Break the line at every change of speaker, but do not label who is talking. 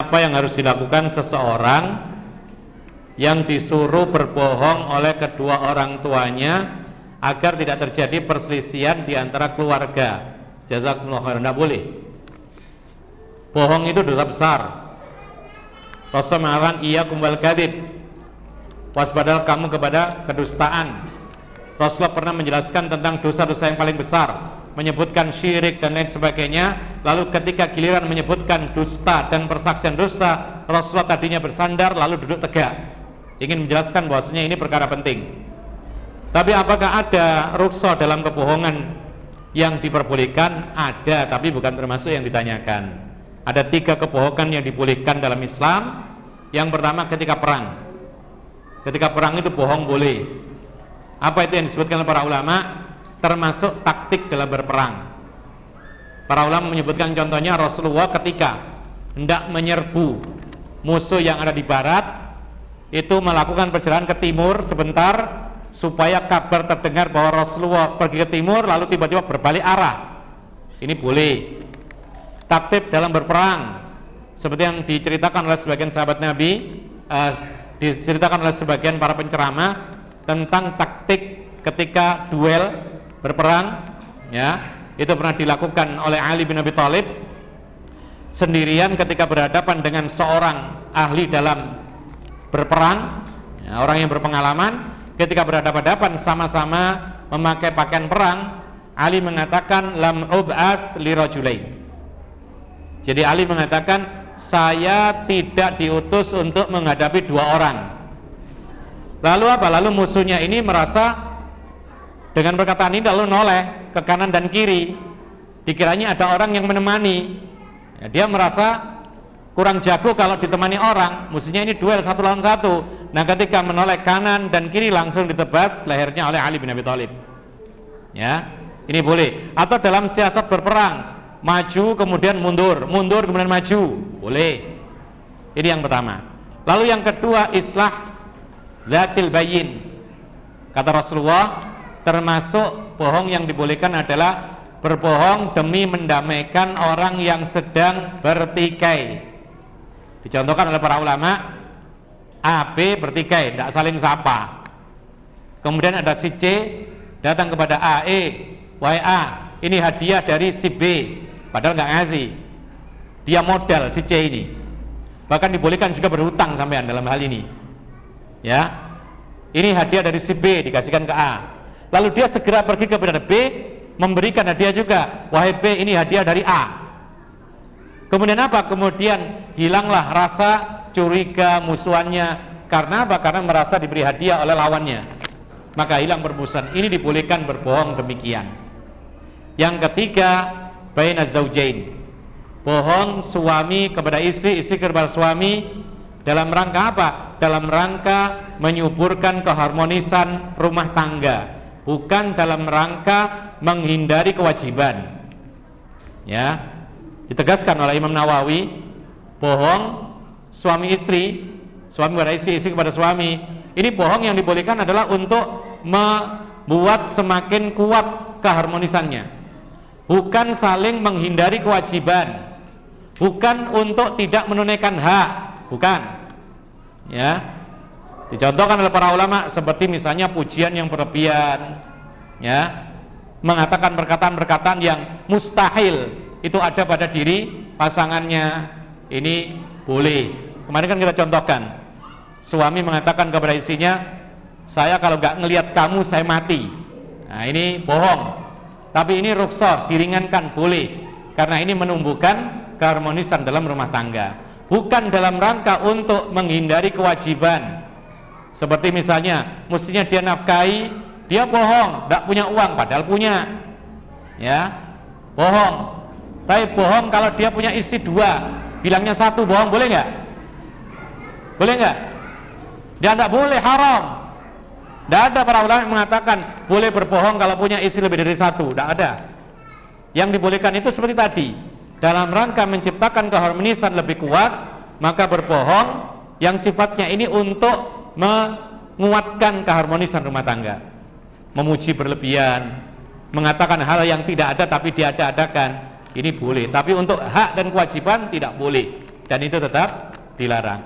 apa yang harus dilakukan seseorang yang disuruh berbohong oleh kedua orang tuanya agar tidak terjadi perselisihan di antara keluarga? Jazakumullah khairan. Tidak boleh. Bohong itu dosa besar. Rasul mengatakan iyyakum wal kadzib, waspadalah kamu kepada kedustaan. Rasulullah pernah menjelaskan tentang dosa-dosa yang paling besar, menyebutkan syirik dan lain sebagainya. Lalu ketika giliran menyebutkan dusta dan persaksian dusta, Rasulullah tadinya bersandar lalu duduk tegak, ingin menjelaskan bahwasanya ini perkara penting. Tapi apakah ada rukhsah dalam kebohongan yang diperbolehkan? Ada, tapi bukan termasuk yang ditanyakan. Ada 3 kebohongan yang dibolehkan dalam Islam. Yang pertama ketika perang. Ketika perang itu bohong boleh. Apa itu yang disebutkan oleh para ulama? Termasuk taktik dalam berperang. Para ulama menyebutkan contohnya Rasulullah ketika hendak menyerbu musuh yang ada di barat, itu melakukan perjalanan ke timur sebentar supaya kabar terdengar bahwa Rasulullah pergi ke timur, lalu tiba-tiba berbalik arah. Ini boleh. Taktik dalam berperang seperti yang diceritakan oleh sebagian sahabat Nabi, diceritakan oleh sebagian para penceramah tentang taktik ketika duel berperang, ya, itu pernah dilakukan oleh Ali bin Abi Thalib sendirian ketika berhadapan dengan seorang ahli dalam berperang, ya, orang yang berpengalaman. Ketika berhadapan-hadapan sama-sama memakai pakaian perang, Ali mengatakan lam ub'ats li rajulain. Jadi Ali mengatakan saya tidak diutus untuk menghadapi 2 orang. Lalu apa? Lalu musuhnya ini merasa dengan perkataan ini lalu noleh ke kanan dan kiri. Dikiranya ada orang yang menemani. Ya, dia merasa kurang jago kalau ditemani orang. Musuhnya ini duel 1 lawan 1. Nah, ketika menoleh kanan dan kiri langsung ditebas lehernya oleh Ali bin Abi Thalib. Ya, ini boleh. Atau dalam siasat berperang, maju kemudian mundur, mundur kemudian maju, boleh. Ini yang pertama. Lalu yang kedua, islah dzatil bayyin. Kata Rasulullah, termasuk bohong yang dibolehkan adalah berbohong demi mendamaikan orang yang sedang bertikai. Dicontohkan oleh para ulama, A, B bertikai, tidak saling sapa. Kemudian ada si C datang kepada A, wahai A, ini hadiah dari si B, padahal nggak ngasih. Dia modal si C ini. Bahkan dibolehkan juga berhutang sampean dalam hal ini. Ya, ini hadiah dari si B dikasihkan ke A. Lalu dia segera pergi kepada B, memberikan hadiah juga. Wahai B, ini hadiah dari A. Kemudian apa? Kemudian hilanglah rasa curiga musuhannya. Karena apa? Karena merasa diberi hadiah oleh lawannya. Maka hilang permusuhan. Ini dibolehkan berbohong demikian. Yang ketiga, baina zaujain. Bohong suami kepada istri, istri kepada suami. Dalam rangka apa? Dalam rangka menyuburkan keharmonisan rumah tangga, bukan dalam rangka menghindari kewajiban. Ya, ditegaskan oleh Imam Nawawi, bohong suami istri, suami kepada istri, istri kepada suami, ini bohong yang dibolehkan adalah untuk membuat semakin kuat keharmonisannya, bukan saling menghindari kewajiban, bukan untuk tidak menunaikan hak, bukan. Ya, dicontohkan oleh para ulama seperti misalnya pujian yang berlebihan, ya, mengatakan perkataan-perkataan yang mustahil itu ada pada diri pasangannya, ini boleh. Kemarin kan kita contohkan, suami mengatakan kepada istrinya, saya kalau nggak ngelihat kamu saya mati. Nah, ini bohong, tapi ini rukhsah, diringankan, boleh, karena ini menumbuhkan keharmonisan dalam rumah tangga, bukan dalam rangka untuk menghindari kewajiban. Seperti misalnya mestinya dia nafkahi, dia bohong, tidak punya uang padahal punya, ya, bohong. Tapi bohong kalau dia punya istri 2, bilangnya 1, bohong boleh nggak? Boleh nggak? Dia tidak boleh, haram. Tidak ada para ulama yang mengatakan boleh berbohong kalau punya istri lebih dari 1, tidak ada. Yang dibolehkan itu seperti tadi, dalam rangka menciptakan keharmonisan lebih kuat, maka berbohong yang sifatnya ini untuk menguatkan keharmonisan rumah tangga, memuji berlebihan, mengatakan hal yang tidak ada tapi diada-adakan, ini boleh. Tapi untuk hak dan kewajiban tidak boleh. dan itu tetap dilarang.